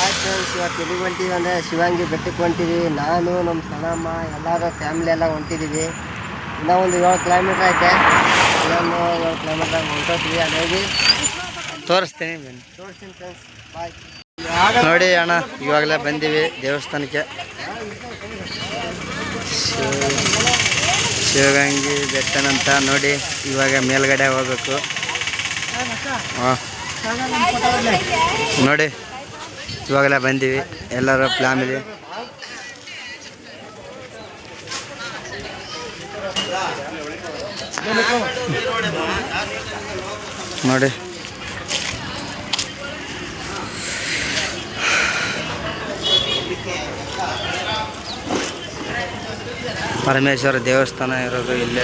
Hi friends, ಇವತ್ತು ಎಲ್ಲಿಗೆ ಹೊಂಟಿದ್ದೀವಿ ಅಂದರೆ ಶಿವಂಗಿ ಬೆಟ್ಟಕ್ಕೆ ಹೊಂಟಿದ್ದೀವಿ. ನಾನು ನಮ್ಮ ಸಣ್ಣಮ್ಮ ಎಲ್ಲರೂ ಫ್ಯಾಮಿಲಿ ಎಲ್ಲ ಹೊಂಟಿದ್ದೀವಿ. ಇನ್ನೂ ಒಂದು 7 ಕಿಲೋಮೀಟ್ರ್ ಐತೆ. ಇನ್ನೊಂದು 7 ಕಿಲೋಮೀಟ್ರ್ ಹೊಂಟೋಗ್ತೀವಿ. ಅದಾಗಿ ತೋರಿಸ್ತೀನಿ ಫ್ರೆಂಡ್ಸ್. ಬಾಯ್. ನೋಡಿ ಅಣ್ಣ, ಇವಾಗಲೇ ಬಂದೀವಿ ದೇವಸ್ಥಾನಕ್ಕೆ. ಶಿವಗಂಗೆ ಬೆಟ್ಟನಂತ ನೋಡಿ. ಇವಾಗ ಮೇಲ್ಗಡೆ ಹೋಗ್ಬೇಕು. ಹಾಂ ನೋಡಿ, ಇವಾಗಲೇ ಬಂದೀವಿ ಎಲ್ಲರೂ ಫ್ಯಾಮಿಲಿ. ನೋಡಿ ಪರಮೇಶ್ವರ ದೇವಸ್ಥಾನ ಇರೋದು ಇಲ್ಲೇ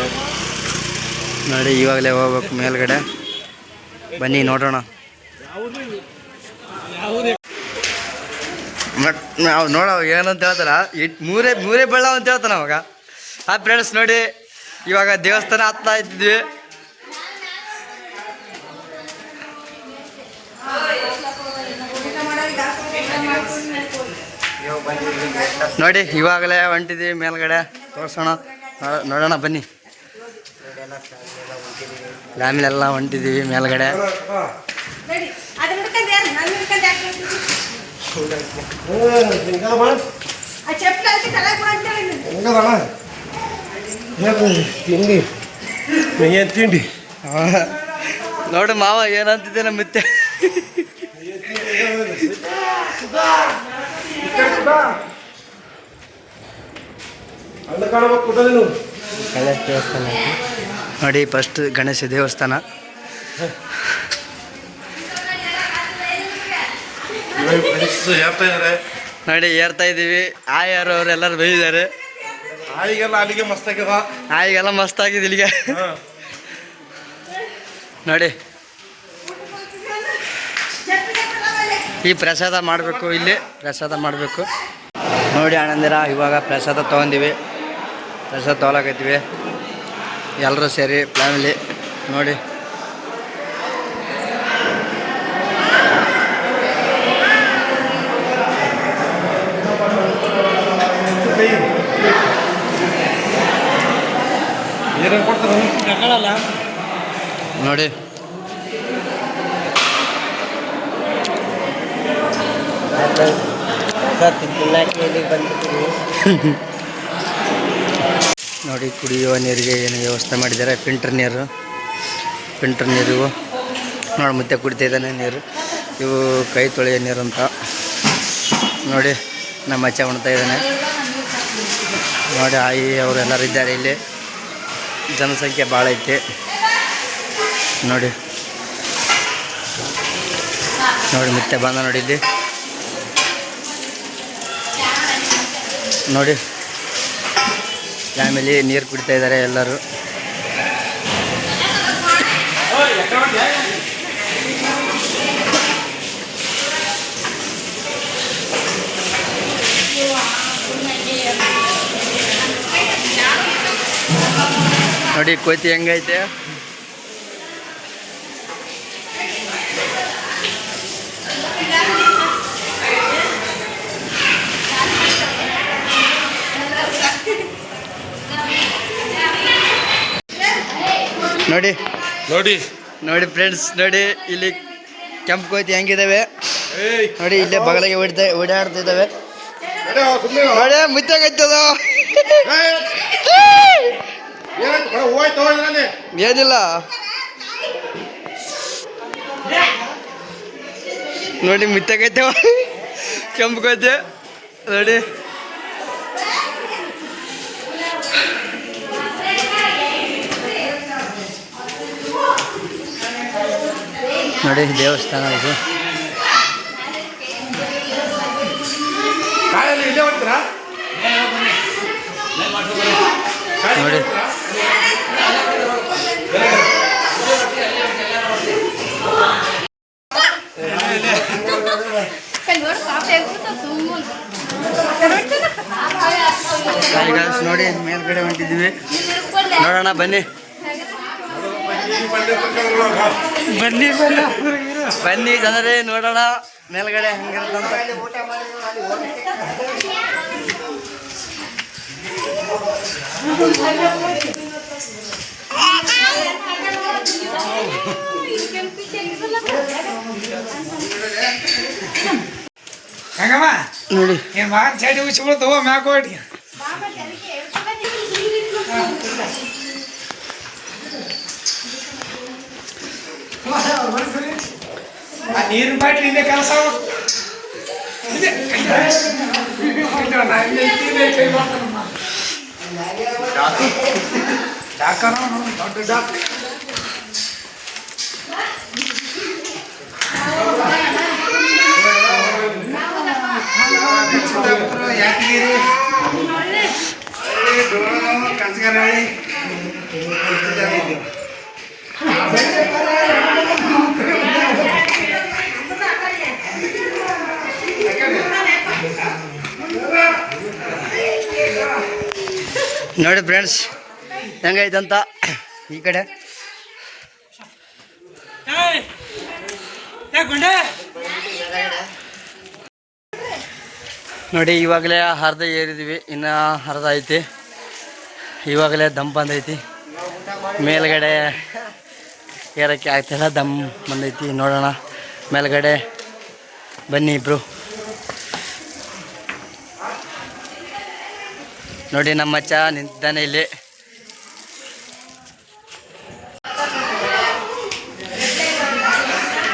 ನೋಡಿ. ಇವಾಗಲೇ ಹೋಗ್ಬೇಕು ಮೇಲ್ಗಡೆ. ಬನ್ನಿ ನೋಡೋಣ. ನಾವು ನೋಡ ಏನಂತ ಹೇಳ್ತಾರ, ಮೂರೇ ಬಳ್ಳ ಅಂತ ಹೇಳ್ತಾನ ಅವಾಗ. ಆ ಫ್ರೆಂಡ್ಸ್ ನೋಡಿ, ಇವಾಗ ದೇವಸ್ಥಾನ ಹತ್ತಾ ಇದ್ವಿ. ನೋಡಿ ಇವಾಗಲೇ ಹೊಂಟಿದ್ದೀವಿ ಮೇಲ್ಗಡೆ. ತೋರಿಸೋಣ, ನೋಡೋಣ ಬನ್ನಿ. ಫ್ಯಾಮಿಲಿ ಎಲ್ಲ ಹೊಂಟಿದ್ದೀವಿ ಮೇಲ್ಗಡೆ. ತಿಂಡಿ ನೋಡು ಮಾವ ಏನಂತಿದ್ದೇನೆ ಮತ್ತೆ. ನೋಡಿ ಫಸ್ಟ್ ಗಣೇಶ ದೇವಸ್ಥಾನ. ನೋಡಿ ಏರ್ತಾ ಇದ್ದೀವಿ. ಆಯಾರು ಅವ್ರು ಎಲ್ಲರೂ ಬೈದಿದ್ದಾರೆ. ಆಯಿಗೆಲ್ಲ ಮಸ್ತ್ ಆಗಿದೆ ಇಲ್ಲಿಗೆ. ನೋಡಿ ಈ ಪ್ರಸಾದ ಮಾಡಬೇಕು, ಇಲ್ಲಿ ಪ್ರಸಾದ ಮಾಡಬೇಕು. ನೋಡಿ ಆನಂದಿರ, ಇವಾಗ ಪ್ರಸಾದ ತೊಗೊಂಡಿವಿ. ಪ್ರಸಾದ ತೊಗೊಳಕತ್ತೀವಿ ಎಲ್ಲರೂ ಸೇರಿ ಫ್ಯಾಮಿಲಿ. ನೋಡಿ ನೋಡಿ ನೋಡಿ ಕುಡಿಯುವ ನೀರಿಗೆ ಏನು ವ್ಯವಸ್ಥೆ ಮಾಡಿದ್ದಾರೆ. ಫಿಲ್ಟರ್ ನೀರು ನೋಡಿ ಮತ್ತೆ ಕುಡಿತಾ ಇದ್ದಾನೆ ನೀರು. ಇವು ಕೈ ತೊಳೆಯೋ ನೀರು ಅಂತ ನೋಡಿ. ನಮ್ಮ ಅಚ್ಚ ಉಣ್ತಾ ಇದ್ದಾನೆ ನೋಡಿ. ಆಯಿ ಅವರೆಲ್ಲರೂ ಇದ್ದಾರೆ. ಇಲ್ಲಿ ಜನಸಂಖ್ಯೆ ಭಾಳ ಐತೆ ನೋಡಿ. ನೋಡಿ ಮತ್ತೆ ಬಂದ ನೋಡಿ ಇಲ್ಲಿ ನೋಡಿ. ಫ್ಯಾಮಿಲಿ ನೀರು ಕುಡಿತಾ ಇದ್ದಾರೆ ಎಲ್ಲರೂ. ನೋಡಿ ಕೋತಿ ಹೆಂಗೈತೆ. ನೋಡಿ ನೋಡಿ ನೋಡಿ ಫ್ರೆಂಡ್ಸ್, ನೋಡಿ ಇಲ್ಲಿ ಕೆಂಪು ಕೋತಿ ಹೆಂಗಿದ್ದಾವೆ ನೋಡಿ. ಇಲ್ಲೇ ಬಗಲಿಗೆ ಓಡಾಡ್ತಿದ್ದಾವೆ ನೋಡಿ. ಮುಚ್ಚಾಗೈತದ ಏನಿಲ್ಲ ನೋಡಿ. ಮುಚ್ಚಾಗೈತವ ಕೆಂಪು ಕೋತಿ ನೋಡಿ. ನೋಡಿ ದೇವಸ್ಥಾನ ಇದು ನೋಡಿ. ನೋಡಿ ಮೇಲ್ಗಡೆ ಹೊಂಟಿದ್ದೀವಿ. ನೋಡೋಣ ಬನ್ನಿ. ಬನ್ನಿ ಜನರೇ ನೋಡೋಣ. ಮೇಲ್ಗಡೆ ಹಂಗಿರುತ್ತಂತ. ಊಟ ಮಾಡಿದ್ರು ಅಲ್ಲಿ ಹೋಗಿ ಹೆಂಗಮ್ಮ ನೋಡಿ ಏನು ಮಗನ ಚಡಿ ಉಚ್ಚಿ ಬಿಡ್ತವ ಮ್ಯಾಕ ಹೋಗಿ ಆ ನೀರಿನ ಬಾಟ್ಲಿ ಇಲ್ಲೇ ಕೆಲಸ ಡಾಕ್ಟರ್ ದೊಡ್ಡ ಡಾಕ್ಟರ್ ಯಾದಗಿರಿ ಕನ್ಸಗಾರಹಳ್ಳಿ ನೋಡಿ ಫ್ರೆಂಡ್ಸ್ ಹೆಂಗೈತಂತ ಈ ಕಡೆ. ನೋಡಿ ಇವಾಗಲೇ ಅರ್ಧ ಏರಿದ್ದೀವಿ, ಇನ್ನು ಅರ್ಧ ಐತಿ. ಇವಾಗಲೇ ದಮ್ ಬಂದೈತಿ, ಮೇಲ್ಗಡೆ ಏರಕ್ಕೆ ಆಗ್ತಿಲ್ಲ, ದಮ್ ಬಂದೈತಿ. ನೋಡೋಣ ಮೇಲ್ಗಡೆ ಬನ್ನಿ ಇಬ್ರು. ನೋಡಿ ನಮ್ಮ ಮಚ್ಚ ನಿಂತಿದ್ದಾನೆ ಇಲ್ಲಿ.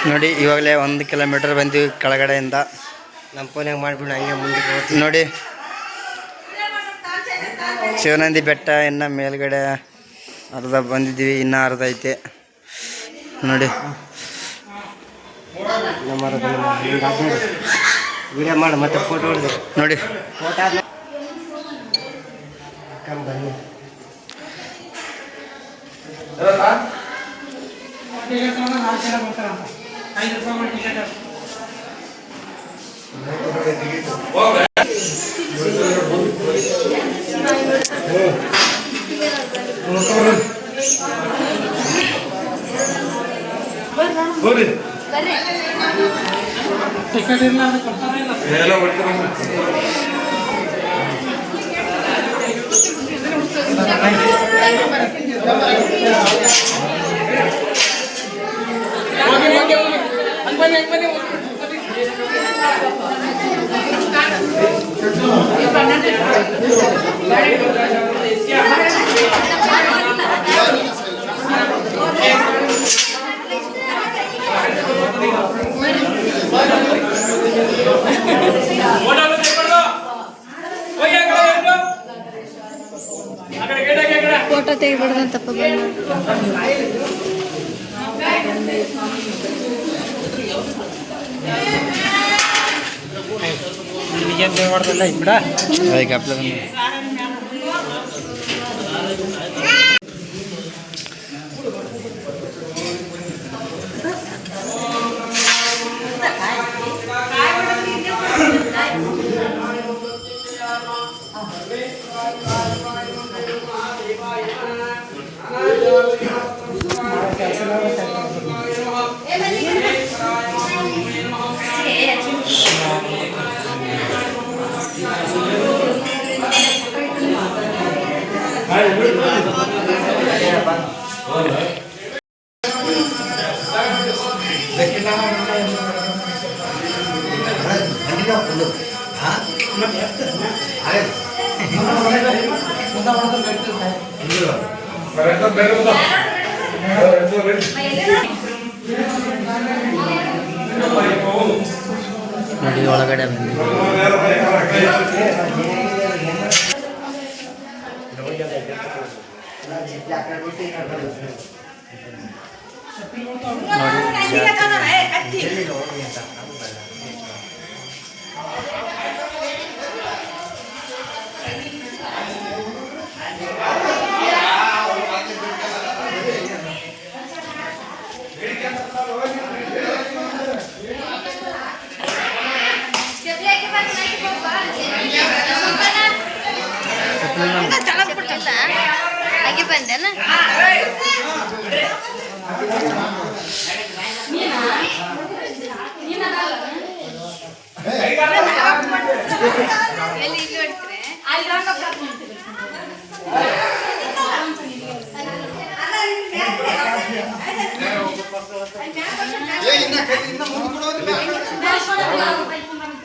ನೋಡಿ ಇವಾಗಲೇ 1 ಕಿಲೋಮೀಟರ್ ಬಂದ್ವಿ ಕೆಳಗಡೆಯಿಂದ. ನಮ್ಮ ಫೋನ್ಯಾಗ ಮಾಡಿಬಿಡು ಹಂಗೆ ಮುಂದಕ್ಕೆ ಹೋಗ್ತೀವಿ. ನೋಡಿ ಶಿವನಂದಿ ಬೆಟ್ಟ ಇನ್ನು ಮೇಲ್ಗಡೆ ಅರ್ಧ ಬಂದಿದ್ದೀವಿ, ಇನ್ನೂ ಅರ್ಧ ಐತೆ. ನೋಡಿ ವಿಡಿಯೋ ಮಾಡಿ ಮತ್ತೆ ಫೋಟೋ ಹೊಡೆದು ನೋಡಿ ಫೋಟೋ ಆದ್ಮೇಲೆ ಬನ್ನಿ. ಫೋಟೋ ತೆಗಿಬಿಡ್ದಂತಪ್ಪ ಅದಕ್ಕೆ ಅಪ್ಲೈ ನೋಡಿ ಒಳಗಡೆ ಬಂದು ಹಾಗೆ ಬಂದೇನ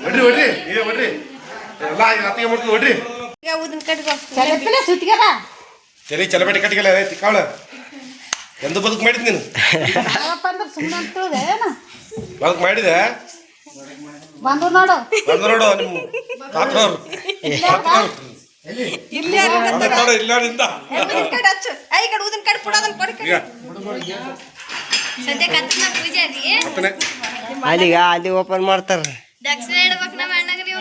ಹೊಡ್ರಿ ಹೊಡ್ರಿ ಏ ಹೊಡ್ರಿ ಎಲ್ಲ ಅತ್ತಿಗೆ ಮಾಡ್ತೀವಿ ಹೊಡ್ರಿ ಸರಿ ಚಲಪೇಟೆ ಕಟ್ಟಿಗೆಲ್ಲ ಕಾವಳ ಎಂದು ಬದುಕು ಮಾಡಿದ್ ನೀನು ಬದುಕು ಮಾಡಿದೆ ಬಂದು ನೋಡು ನಿಮ್ಮ ತಾತನವ್ರು ನೋಡು ಇಲ್ಲಿಂದ ಅಲ್ಲಿಗ ಅಲ್ಲಿ ಓಪನ್ ಮಾಡ್ತಾರ ದಕ್ಷಿಣ ಇಡ್ಬೇಕು ನಮ್ಮ ಅಣ್ಣಗ್ರಿ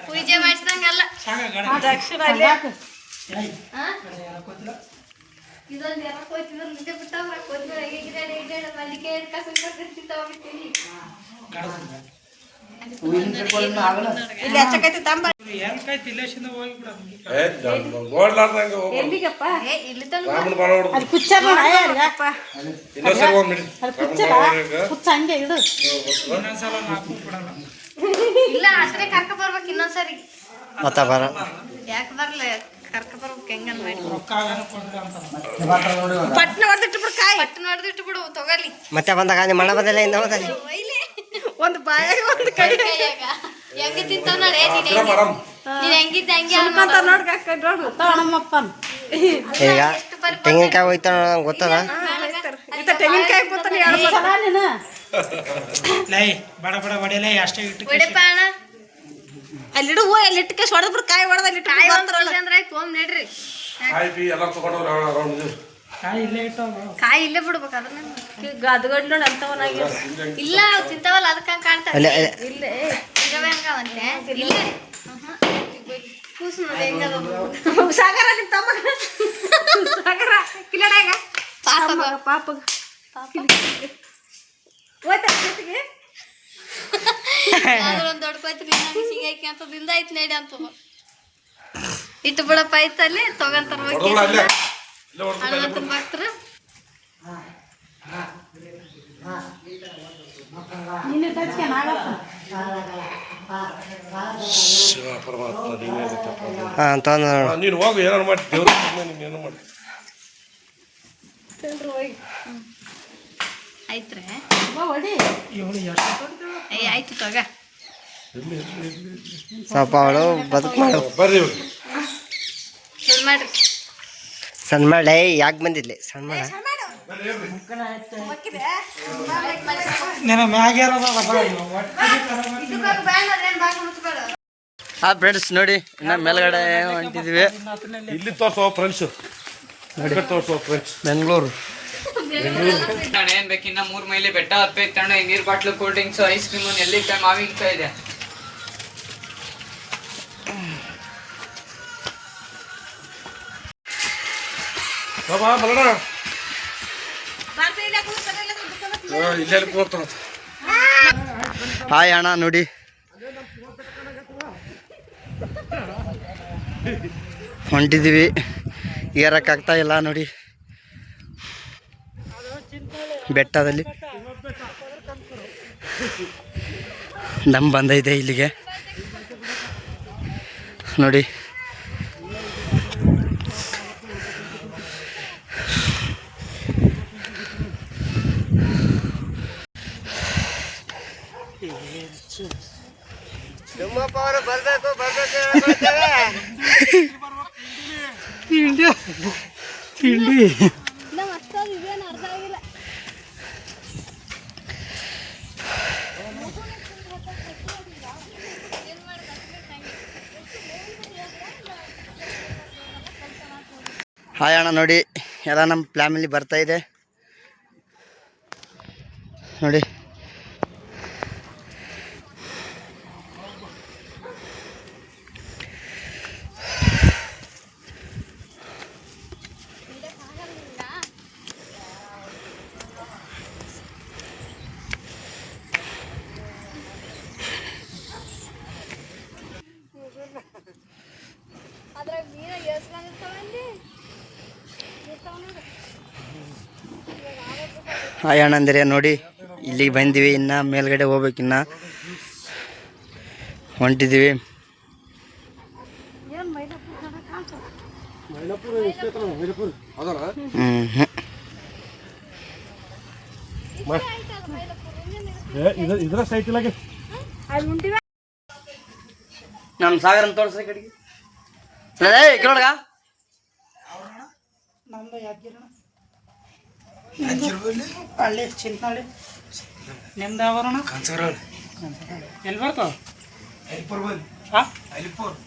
ಪೂಜೆ ಮಾಡಿಸಿದಂಗಲ್ಲ ದಕ್ಷಿಣ ಇದೊಂದು ಎಲ್ಲ ಕೋತಿದ್ರು ನಿಜ ಬಿಟ್ಟವ್ರ ಕೋತಿದ್ರು ಹೇಗಿದ್ರೆ ಮಲ್ಲಿಗೆ ಇಲ್ಲ ಅಷ್ಟೇ ಕರ್ಕ ಬರ್ಬೇಕು ಇನ್ನೊಂದ್ಸರಿ ಮತ್ತ ಬರ ಯಾಕೆ ಬರ್ಲ ಕರ್ಕ ಬರ್ಬೇಕು ಹೆಂಗನ್ ಮಾಡಿ ಪಟ್ನ ಹೊಡೆದಿಟ್ಟು ಬಿಡು ಕಾಯಿ ಪಟ್ಟಣ ಹೊಡೆದಿಟ್ಟು ಬಿಡು ತಗೊಳ್ಳಿ ಮತ್ತೆ ಬಂದಾಗ ನಿಮ್ಮ ಮಣ ಬಂದಿಲ್ಲ ಇಂದ ಹೋದಲ್ಲಿ ಒಂದು ಬಾಯಾಗ ಒಂದು ಕೈ ಹೆಂಗೆ ತಿಂತಾವ ನೋಡೇ ನೀನ್ ಹೆಂಗಿದ್ದೆ ಹಂಗೆ ಅಂತ ನೋಡು ತಗೊಳಮ್ಮಪ್ಪ ಈಗ ತೆಂಗಿನಕಾಯಿ ಹೋಯ್ತಾನ ಗೊತ್ತದ ತೆಂಗಿನಕಾಯಿ ಗೊತ್ತಾನೆ ನೀನು ಲೈ ಬಡ ಬಡ ಬಡಿಯಲ್ಲ ಅಷ್ಟೇ ಇಟ್ಟು ಹೊಡೆಪ್ಪ ಅಣ್ಣ ಅಲ್ಲಿಡು ಅಲ್ಲಿ ಇಟ್ಟಕ್ಕೆ ಹೊಡೆದ್ ಬಿಡು ಕಾಯಿ ಹೊಡೆದ ಅಲ್ಲಿ ಕಾಯಿ ಅಂದ್ರೆ ಆಯ್ತು ಹೋಮ್ ನಡ್ರಿ ಎಲ್ಲ ತಗೊಂಡು ಕಾಯಿ ಇಲ್ಲೇ ಬಿಡ್ಬೇಕು ಅದನ್ನ ಗದ್ಗಡ್ ನೋಡಿ ಅಂತವನಾಗಿ ಇಲ್ಲ ಅವ್ ತಿಂತಾವಲ್ಲ ಅದಕ್ಕ ಕಾಣ್ತಾವ ಇಲ್ಲೇ ಹಂಗವಂತೆ ಇಲ್ಲೇ ಕೂಸು ನೋಡಿ ಹೆಂಗದ ಸಾಗರ ನಿಮ್ ತಮ್ಮ ಸಾಗರ ಕಿಲಡಾಗ ಪಾಪ ಹೋಯ್ತ ಜೊತೆಗೆ ಒಂದ್ ದೊಡ್ಡ ಕೊಯ್ತ್ರಿ ಸಿಗಾಕಿ ಅಂತ ದಿಂದ ಆಯ್ತು ನಡಿ ಅಂತ ಇಟ್ಟು ಬಿಡಪ್ಪ ಐತಲ್ಲಿ ತಗೊಂತಾರ ಹನುಮಂತನ ಭಕ್ತರು ನೀನು ಟಚ್ಕೇನ ಆಗಪ್ಪ ಶಿವ ಪರಮಾತ್ಮ ನೀನೇ ಹಾಂ ತಂದು ನೀನು ಹೋಗು ಏನಾರು ಮಾಡಿ ದೇವ್ರ ನೀನು ಏನೋ ಮಾಡಿ ಆಯ್ತ್ರೆ ಹೊಡಿ ಆಯ್ತು ತಗ ಸ್ವಲ್ಪ ಅವಳು ಬದುಕು ಮಾಡು ಬರ್ರಿ ಶುರು ಮಾಡ್ರಿ ಸಣ್ಣ ಮಾಡಿ ಯಾಕೆ ಬಂದಿದ್ಲಿ ಸಣ್ಣ ಮಾಡ ಹಾಂ ಫ್ರೆಂಡ್ಸ್ ನೋಡಿ ಇನ್ನು ಮೇಲ್ಗಡೆ ಹೊಂಟಿದ್ವಿ ಇಲ್ಲಿ ತೋರ್ಸೋ ಫ್ರೆಂಡ್ಸು ತೋರ್ಸೋ ಫ್ರೆಂಡ್ಸ್ ಬೆಂಗಳೂರು ಏನ್ ಬೇಕಿನ್ನ 3 ಮೈಲಿ ಬೆಟ್ಟ ಹತ್ಬೇಕು ತಣ್ಣ ನೀರ್ bottle cool drinks ice cream ನೆಲ್ಲಿಕಾಯಿ ಮಾವಿನಕಾಯಿ ಇದೆ ಬಾಬಾ ಬರೋಣ ಇಲ್ಲೇ ಕೂರ್ತಾನ ಹಾಯ್ ಅಣ್ಣ ನೋಡಿ ಹೊಂಟಿದ್ದೀವಿ ಏರಕ್ಕಾಗ್ತಾ ಇಲ್ಲ ನೋಡಿ ಬೆಟ್ಟದಲ್ಲಿ ದಮ್ ಬಂದೈತೆ ಇಲ್ಲಿಗೆ ನೋಡಿ ತಿಮ್ಮಪ್ಪ ಅವರು ಬರ್ಬೇಕು ತಿಂಡಿ ಹಾಯ್ ಅಣ್ಣ ನೋಡಿ ಎಲ್ಲ ನಮ್ಮ ಫ್ಯಾಮಿಲಿ ಬರ್ತಾ ಇದೆ ನೋಡಿ ಹಾಯ್ ಅಣ್ಣಂದಿರೇ ನೋಡಿ ಇಲ್ಲಿಗೆ ಬಂದಿವಿ ಇನ್ನು ಮೇಲ್ಗಡೆ ಹೋಗ್ಬೇಕಿನ್ನ ಹೊಂಟಿದ್ದೀವಿ. ಇದ್ರ ಸೈಟ್ ಇಲ್ಲ ನಮ್ಮ ಸಾಗರ ಅಂತ ತೋರಿಸ್ರಿ ಕಡೆಗೆ ಕೇಳೋಣ. ಹಳ್ಳಿ ಚಿಂತನಹಳ್ಳಿ ನಿಮ್ದು ಯಾವರಣ ಎಲ್ಲಿ ಬರ್ತಾವ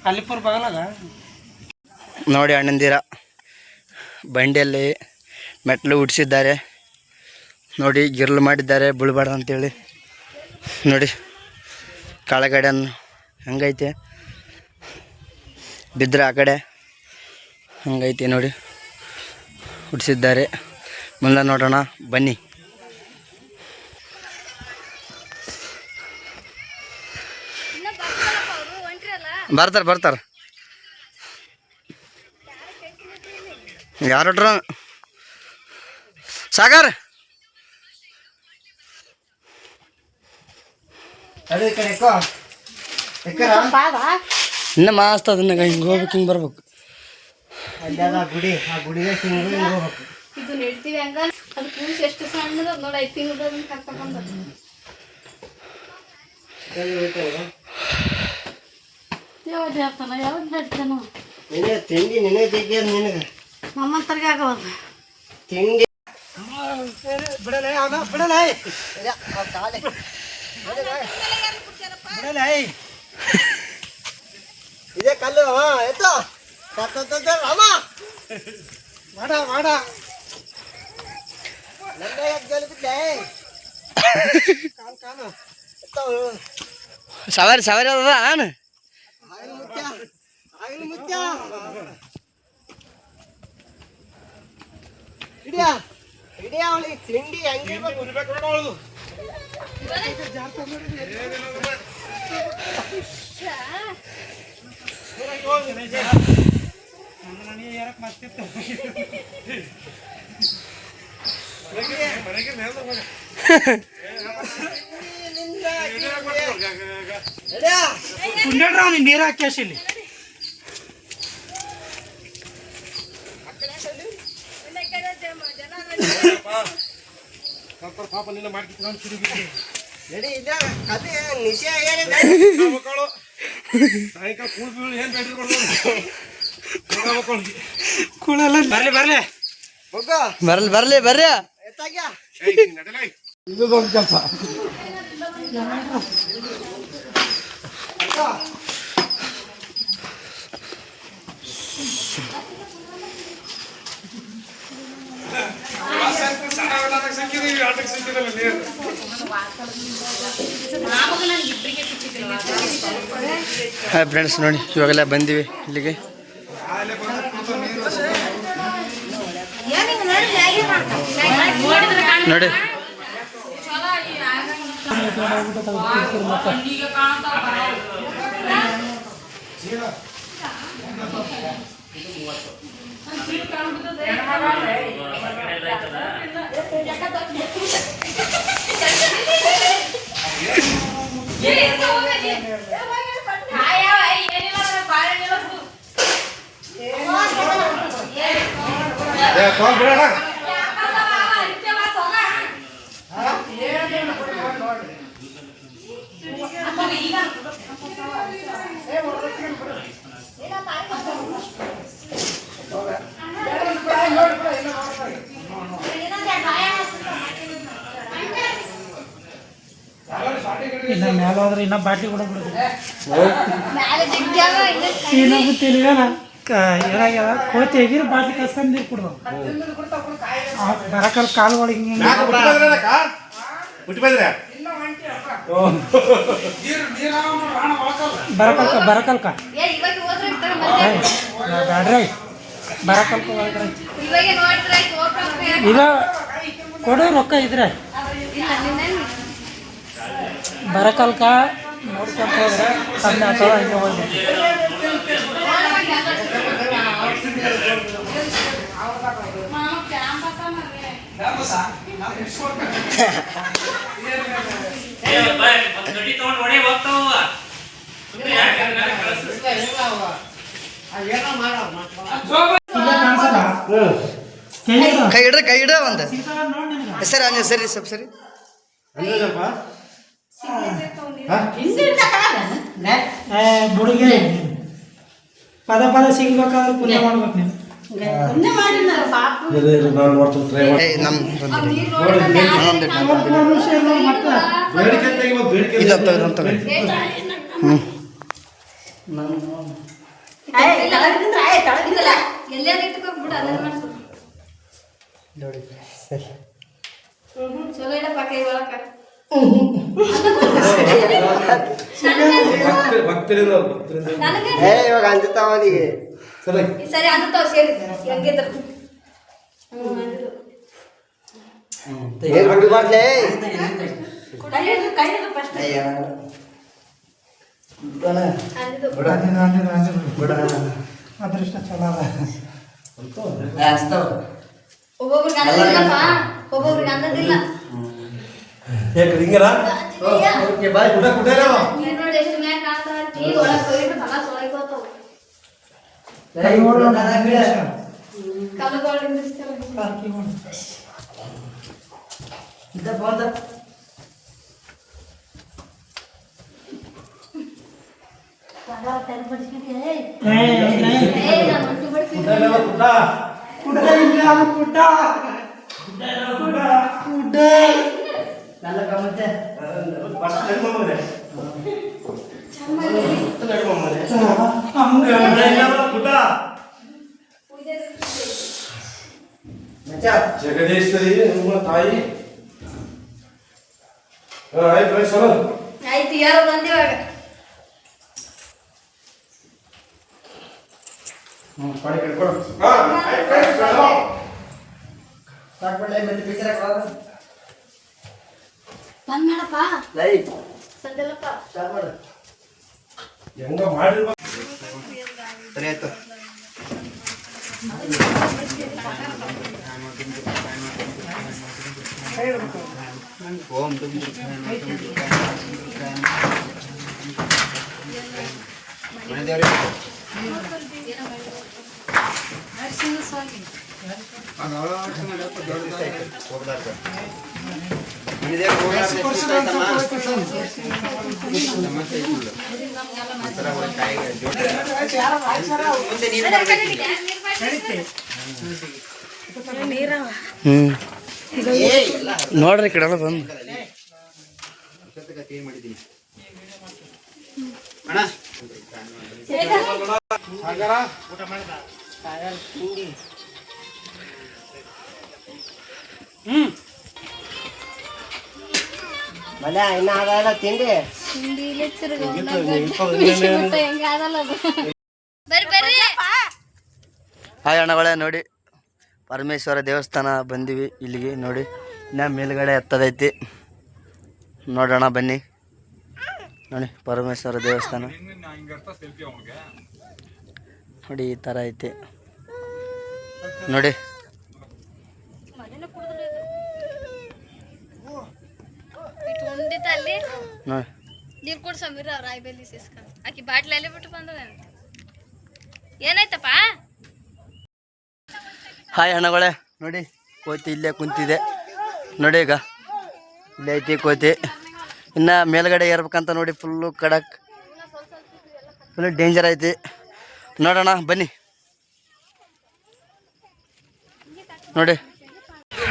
ಅಲ್ಲಿಪುರ ಬಗಲಾಗ ನೋಡಿ ಅಣ್ಣಂದಿರ ಬಂಡಿಯಲ್ಲಿ ಮೆಟ್ಲು ಉಡ್ಸಿದ್ದಾರೆ ನೋಡಿ, ಗಿರ್ಲು ಮಾಡಿದ್ದಾರೆ ಬೀಳ್ಬಾರ್ದು ಅಂತೇಳಿ. ನೋಡಿ ಕೆಳಗಡೆಯನ್ನು ಹಂಗೈತೆ, ಬಿದ್ದರೆ ಆ ಕಡೆ ಹಂಗೈತೆ ನೋಡಿ ಉಡ್ಸಿದ್ದಾರೆ. ಮುಂದೆ ನೋಡೋಣ ಬನ್ನಿ. ಬರ್ತಾರೆ ಯಾರು ಹೊಟ್ರ ಸಾಗರ್ ಇನ್ನ ಮಾಸ್ತ್ ಅದನ್ನ ಹಿಂಗೆ ಹೋಗ್ಬೇಕು, ಹಿಂಗೆ ಬರ್ಬೇಕು. ಗುಡಿ ಆ ಗುಡಿಗೆ ಹಿಂಗೆ ಹೋಗ್ಬೇಕು. ಇದು ನೆಡ್ತೀವಿ ಹಂಗ ಅದು ಕೂಸು ಎಷ್ಟು ಸಣ್ಣದ ನೋಡಿ 5 ತಿಂಗಳು ಕರ್ಕೊಂಡ್ ಯಾವ್ದು ಹೇಳ್ತಾನ ಯಾವ್ದು ನಡ್ತಾನ ತಿಂಡಿ ನಿನಗೆ ತೆಗಿಯ ನಿನಗೆ ನಮ್ಮಂತರ್ಗೆ ಆಗವಲ್ಲ ತಿಂಡಿ ಇದೇ ಕಲ್ಲು ಎತ್ತು ರಾಮ ಮಾಡ ಸವಾರಿ ಅದ ಹಿಡಿಯ ಅವಳಿಗೆ ತಿಂಡಿ ಹಂಗಿರ್ಬೇಕು. ಕುಂಡೇಡ್ರ ಅವ್ನಿಗೆ ನೀರು ಹಾಕಿ ಇಲ್ಲಿ ಪಾಪ ನಿನ್ನ ಮಾಡ್ತಿತ್ತು ನಾನು ಶುರು ಬಿಟ್ಟು ನಡಿ ಇಲ್ಲ ಕತೆ ನಿಶೆ ಮಕ್ಕಳು ಸಾಯಂಕಾಲ ಕೂಳು ಬೀಳು ಏನು ಬೇಡ್ರಿ ಕೊಡ್ಬೋದು ಕೂಳಲ್ಲ ಬರ್ಲಿ ಬರ್ರಿ ಎತ್ತಾಗ್ಯಾ ಇದು ಒಂದು ಕೆಲಸ ಹಾಯ್ ಫ್ರೆಂಡ್ಸ್, ನೋಡಿ ಇವಾಗೆಲ್ಲ ಬಂದೀವಿ ಇಲ್ಲಿಗೆ. ನೋಡಿ ಇನ್ನ ಮ್ಯಾಲ ಹೋದ್ರೆ ಇನ್ನ ಬಾಟ್ಲಿ ಕೂಡ ಬಿಡುದು ಇನ್ನೊಬ್ಬ ತಿಳಿವೇನ ಏನಾಗ್ಯದ ಕೋತಿ ಎಗಿರಿ ಬಾಟ್ಲಿ ಕಸ್ಕೊಂಡ್ ನೀರು ಕುಡ್ದು ಬರಕಲ್ ಕಾಲು ಒಳಗೆ ಹಿಂಗೆ ಬರಕಲ್ಕ ಬ್ಯಾಡ್ರಿ ಬರಕಲ್ಕ ಒಳಗ್ರೆ ಈಗ ಕೊಡೋ ರೊಕ್ಕ ಇದ್ರೆ ಬರಕಲ್ಕ ನೋಡ್ಕೊಂತ ಹೋದ್ರೆ ಕಮ್ಮಿ ಆಗ್ತವ ಹಿಂಗೆ ಹೋಗ್ಬೇಕು. ಕಾಣಿಸಲ್ಲ ಕೈ ಇಡ್ರ ಒಂದು ನೋಡಿ ನಿಮ್ಗೆ ಸರಿ ನೀವು ಸರಿ ಸ್ವಲ್ಪ ಸರಿ ಬುಡುಗೆ ಪದ ಸಿಗ್ಬೇಕಾದ್ರೆ ಪುಣ್ಯ ಮಾಡ್ಬೇಕು ನೀವು ಎಲ್ಲಾರು ಇಟ್ಕೊಂಡ್ಬಿಡು ಅದನ್ನ ಮಾಡ್ಸು ಚಲೋ ಇಡಪ್ಪ ಕೈ ಒಳಕ ಇವಾಗ ಅಂಜುತ್ತಾವ ಅವನಿಗೆ ಈ ಸರಿ ಅಂತಾವ್ ಸೇರಿ ಹೆಂಗಿದ್ರು ಏನ್ ಹುಡುಗ ಮಾಡ್ಲೇ ಅದೃಷ್ಟ ಚಲೋ ಒಬ್ಬೊಬ್ರಿಗೆ ಅಂದದಿಲ್ಲಪ್ಪ ಒಬ್ಬೊಬ್ರಿಗೆ ಅಂದದಿಲ್ಲ ನೀನ್ ನೋಡಿ ಎಷ್ಟು ಮ್ಯಾಗ ಕಾಣ್ತಾವ ಒಳಗ್ ಹೋಗಿಟ್ಟು ಮಗ ತೊಳಗೋತಾವ ಕಲ್ಲುಗಳಿಂದ ಜಗದೀಶ್ವರಿ ನಿಮ್ಮ ತಾಯಿ ಆಯ್ತು ಯಾರು ಬಂದಿವಾಗ ಬಂದ್ ಮಾಡಪ್ಪ ಸಂದಲ್ಲಪ್ಪ ಹೆಂಗ ಮಾಡಿರ್ಬೇಕು ಸರಿ ಆಯ್ತು ಓಂ ನೋಡ್ರಿ ಈ ಕಡೆ ಎಲ್ಲ ಬಂದು ಮನೆ ಇನ್ನ ಆಗಲ್ಲ ತಿಂಡಿ ಹಾಯ್ ಅಣ್ಣಗಳೇ ನೋಡಿ ಪರಮೇಶ್ವರ ದೇವಸ್ಥಾನ ಬಂದಿವಿ ಇಲ್ಲಿಗೆ ನೋಡಿ ಇನ್ನ ಮೇಲ್ಗಡೆ ಎತ್ತದೈತಿ ನೋಡೋಣ ಬನ್ನಿ ನೋಡಿ ಪರಮೇಶ್ವರ ದೇವಸ್ಥಾನ ನೋಡಿ ಈ ಥರ ಐತಿ ನೋಡಿ ಅಲ್ಲಿ ನೋಡಿ ನೀರ್ ಕುಡ್ಸಂಬಿರ ಅವ್ರ ರಾಯ್ಬೆಲ್ಲಿ ಸಿಸ್ಕೊಂಡ್ ಆಕಿ ಬಾಟ್ಲಿ ಅಲ್ಲಿ ಬಿಟ್ಟು ಬಂದದ ಏನಾಯ್ತಪ್ಪ ಹಾಯ್ ಅಣ್ಣಗಳೇ ನೋಡಿ ಕೋತಿ ಇಲ್ಲೇ ಕುಂತಿದೆ ನೋಡಿ ಈಗ ಇಲ್ಲೇ ಐತಿ ಕೋತಿ ಇನ್ನು ಮೇಲ್ಗಡೆ ಏರ್ಬೇಕಂತ ನೋಡಿ ಫುಲ್ಲು ಖಡಕ್ ಫುಲ್ ಡೇಂಜರ್ ಐತಿ ನೋಡೋಣ ಬನ್ನಿ ನೋಡಿ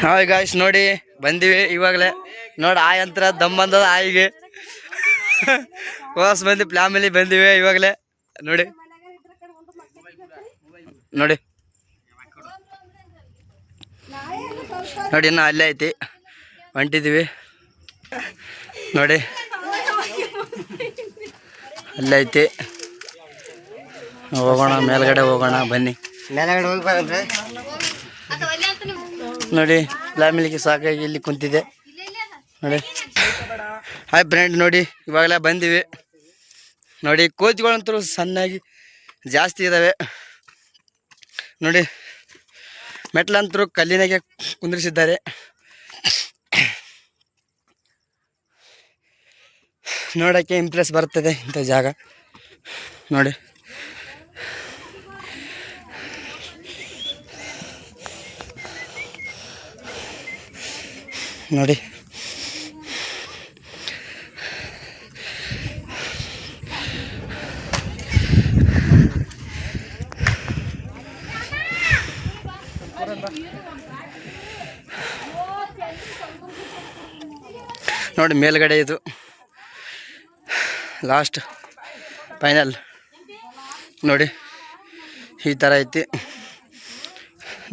ಹಾಯ್ ಗಾಯ್ಸ್ ನೋಡಿ ಬಂದಿವಿ ಇವಾಗಲೇ ನೋಡಿ ಆಯ್ ಅಂತ ದಮ್ ಬಂದದ ಆಯಿಗೆ ಹೊಸ ಮಂದಿ ಫ್ಯಾಮಿಲಿ ಬಂದಿವಿ ಇವಾಗಲೇ ನೋಡಿ ನೋಡಿ ನೋಡಿ ಇನ್ನು ಅಲ್ಲೇ ಐತಿ ಹೊಂಟಿದ್ದೀವಿ ನೋಡಿ ಅಲ್ಲೇ ಐತಿ ಹೋಗೋಣ ಮೇಲ್ಗಡೆ ಹೋಗೋಣ ಬನ್ನಿ ಮೇಲ್ಗಡೆ ಹೋಗಿ ಬರಂದ್ರೆ ನೋಡಿ ಫ್ಯಾಮಿಲಿಗೆ ಸಾಕಾಗಿ ಇಲ್ಲಿ ಕುಂತಿದೆ ನೋಡಿ ಹಾಯ್ ಫ್ರೆಂಡ್ ನೋಡಿ ಇವಾಗಲೇ ಬಂದಿವಿ ನೋಡಿ ಕೋತಿಗಳಂತೂ ಸಣ್ಣಾಗಿ ಜಾಸ್ತಿ ಇದ್ದಾವೆ ನೋಡಿ ಮೆಟ್ಲಂತರೂ ಕಲ್ಲಿನಾಗೆ ಕುಂದ್ರಿಸಿದ್ದಾರೆ ನೋಡೋಕ್ಕೆ ಇಂಪ್ರೆಸ್ ಬರ್ತದೆ ಇಂಥ ಜಾಗ ನೋಡಿ ನೋಡಿ ನೋಡಿ ಮೇಲ್ಗಡೆ ಇದು ಲಾಸ್ಟ್ ಫೈನಲ್ ನೋಡಿ ಈ ಥರ ಐತಿ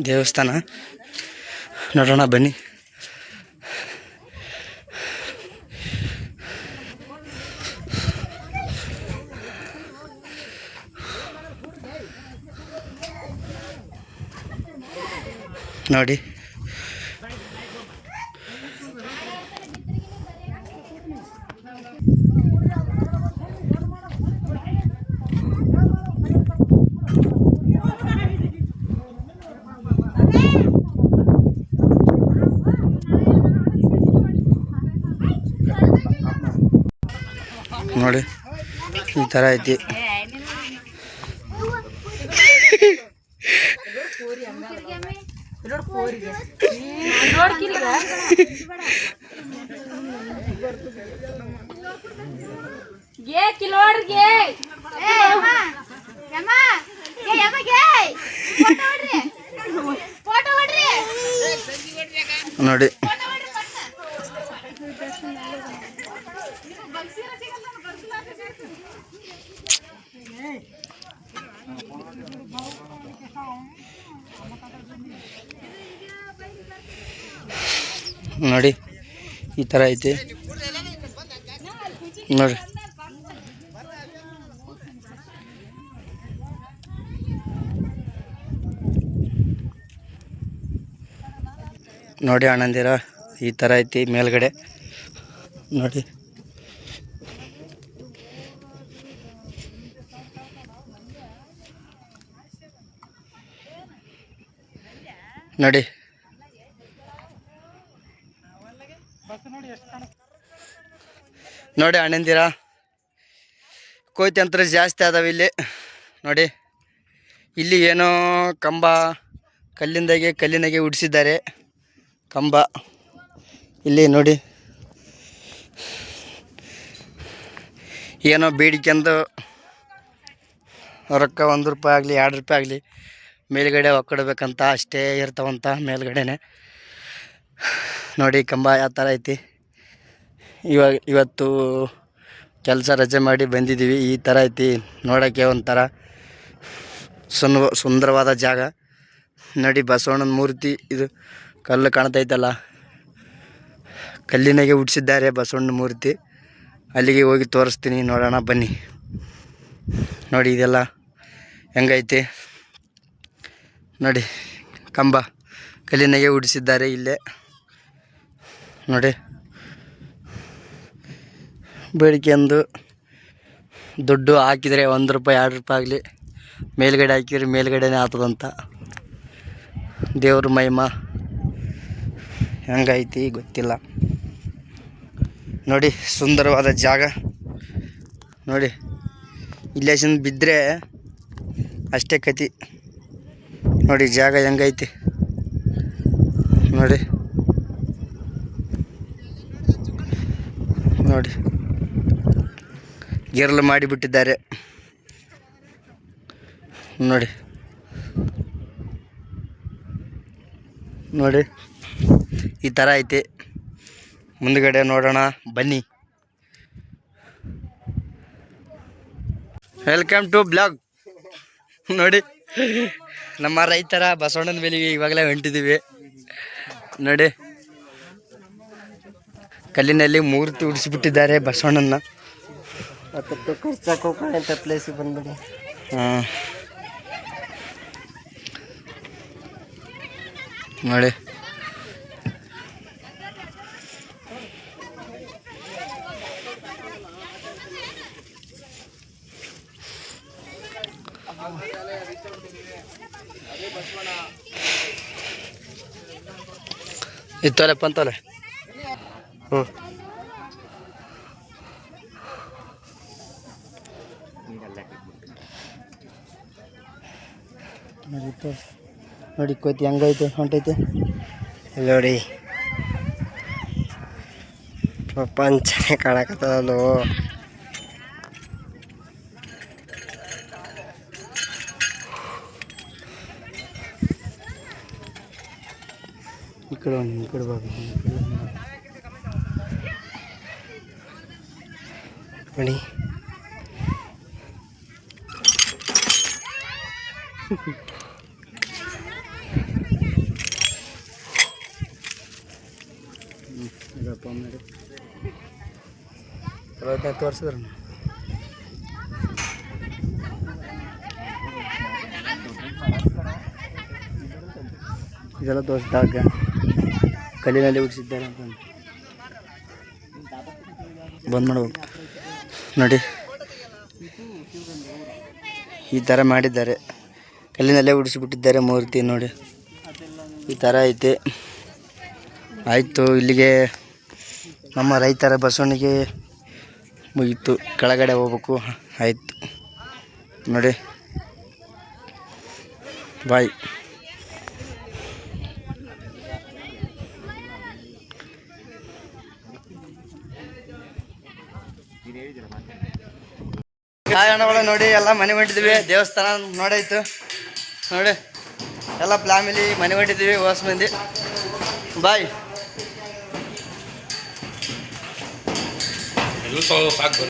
ದೇವಸ್ಥಾನ. ನೋಡೋಣ ಬನ್ನಿ. ನೋಡಿ ನೋಡಿ ಈ ಥರ ಐತಿ. ನೋಡಿ ನೋಡಿ ಈ ಥರ ಐತಿ ನೋಡಿ. ನೋಡಿ ಅಣ್ಣಂದಿರ ಈ ಥರ ಐತಿ ಮೇಲ್ಗಡೆ ನೋಡಿ. ನೋಡಿ ನೋಡಿ ಅಣ್ಣಂದಿರ ಕೋತಿ ಅಂತರ ಜಾಸ್ತಿ ಅದಾವೆ ಇಲ್ಲಿ ನೋಡಿ. ಇಲ್ಲಿ ಏನೋ ಕಂಬ ಕಲ್ಲಿನಾಗೆ ಉಡಿಸಿದ್ದಾರೆ ಕಂಬ. ಇಲ್ಲಿ ನೋಡಿ ಏನೋ ಬೇಡಿಕೆಂದು ರೊಕ್ಕ 1 ರೂಪಾಯಿ ಆಗಲಿ 2 ರೂಪಾಯಿ ಆಗಲಿ ಮೇಲ್ಗಡೆ ಒಕ್ಕಡಬೇಕಂತ ಅಷ್ಟೇ ಇರ್ತಾವಂತ ಮೇಲ್ಗಡೆನೆ. ನೋಡಿ ಕಂಬ ಯಾವ ಥರ ಐತಿ. ಇವತ್ತು ಕೆಲಸ ರಜೆ ಮಾಡಿ ಬಂದಿದ್ದೀವಿ. ಈ ಥರ ಐತಿ ನೋಡೋಕ್ಕೆ ಒಂಥರ ಸುಂದರವಾದ ಜಾಗ ನೋಡಿ. ಬಸವಣ್ಣನ ಮೂರ್ತಿ ಇದು ಕಲ್ಲು ಕಾಣ್ತೈತಲ್ಲ, ಕಲ್ಲಿನಾಗೆ ಹುಡ್ಸಿದ್ದಾರೆ ಬಸವಣ್ಣನ ಮೂರ್ತಿ. ಅಲ್ಲಿಗೆ ಹೋಗಿ ತೋರಿಸ್ತೀನಿ, ನೋಡೋಣ ಬನ್ನಿ. ನೋಡಿ ಇದೆಲ್ಲ ಹೆಂಗೈತಿ ನೋಡಿ. ಕಂಬ ಕಲ್ಲಿನಾಗೆ ಹುಡ್ಸಿದ್ದಾರೆ ಇಲ್ಲೇ ನೋಡಿ. ಬೇಡಿಕೆಂದು ದುಡ್ಡು ಹಾಕಿದರೆ 1 ರೂಪಾಯಿ 2 ರೂಪಾಯಿ ಆಗಲಿ ಮೇಲ್ಗಡೆ ಹಾಕಿದ್ರೆ ಮೇಲ್ಗಡೆನೇ ಆಗ್ತದಂತ. ದೇವ್ರ ಮಹಿಮಾ ಹೆಂಗೈತಿ ಗೊತ್ತಿಲ್ಲ ನೋಡಿ. ಸುಂದರವಾದ ಜಾಗ ನೋಡಿ. ಇಲ್ಲೇಶನ್ ಬಿದ್ದರೆ ಅಷ್ಟೇ ಕತಿ ನೋಡಿ. ಜಾಗ ಹೆಂಗೈತಿ ನೋಡಿ. ನೋಡಿ ಗೆರಳು ಮಾಡಿಬಿಟ್ಟಿದ್ದಾರೆ ನೋಡಿ. ನೋಡಿ ಈ ಥರ ಐತಿ. ಮುಂದ್ಗಡೆ ನೋಡೋಣ ಬನ್ನಿ. Welcome to blog. ನೋಡಿ ನಮ್ಮ ರೈತರ ಬಸವಣ್ಣನ ಬೆಲೆಗೆ ಇವಾಗಲೇ ಹೊಂಟಿದ್ದೀವಿ ನೋಡಿ. ಕಲ್ಲಿನಲ್ಲಿ ಮೂರ್ತಿ ಉಡಿಸಿಬಿಟ್ಟಿದ್ದಾರೆ ಬಸವಣ್ಣನ. ಅದಕ್ಕೆ ಖರ್ಚಾಕ್ ಹೋಗೋಣ ಪ್ಲೇಸಿಗೆ ಬಂದ್ಬಿಡಿ. ಹಾಂ ನೋಡಿ ಇತ್ತೋಲೆ ಪಂತೋಲೆ. ಹ್ಞೂ ನೋಡಿ ಕೋತಿ ಹೆಂಗೈತೆ ಹೊಂಟೈತೆ ನೋಡಿ ಪ್ರಪಂಚನೇ ಕಾಣಕತ್ತದಲ್ಲೋ. ಈ ಕಡೆ ಒಂದು ಈ ಕಡೆ ಬಾ ನೋಡಿ ತೋರಿಸಿದ್ರ ಇದೆಲ್ಲ ತೋರಿಸಿದಾಗ ಕಲ್ಲಿನಲ್ಲಿ ಉಡಿಸಿದ್ದಾರೆ ಅಂತ ಬಂದ್ ಮಾಡ್ಬೇಕು ನೋಡಿ. ಈ ಥರ ಮಾಡಿದ್ದಾರೆ, ಕಲ್ಲಿನಲ್ಲೇ ಉಡಿಸಿಬಿಟ್ಟಿದ್ದಾರೆ ಮೂರ್ತಿ ನೋಡಿ. ಈ ಥರ ಐತೆ. ಆಯಿತು, ಇಲ್ಲಿಗೆ ನಮ್ಮ ರೈತರ ಬಸವಣಿಗೆ ಮುಗೀತು. ಕೆಳಗಡೆ ಹೋಗ್ಬೇಕು. ಆಯಿತು ನೋಡಿ, ಬಾಯ್. ಹಾಯ್ ಅಣ್ಣಗಳ ನೋಡಿ, ಎಲ್ಲ ಮನೆ ಹೊಂಟಿದ್ವಿ. ದೇವಸ್ಥಾನ ನೋಡಾಯ್ತು ನೋಡಿ, ಎಲ್ಲ ಫ್ಯಾಮಿಲಿ ಮನೆ ಹೊಂಟಿದ್ವಿ, ಹೊಸ ಮಂದಿ. ಬಾಯ್. ಸಾಕು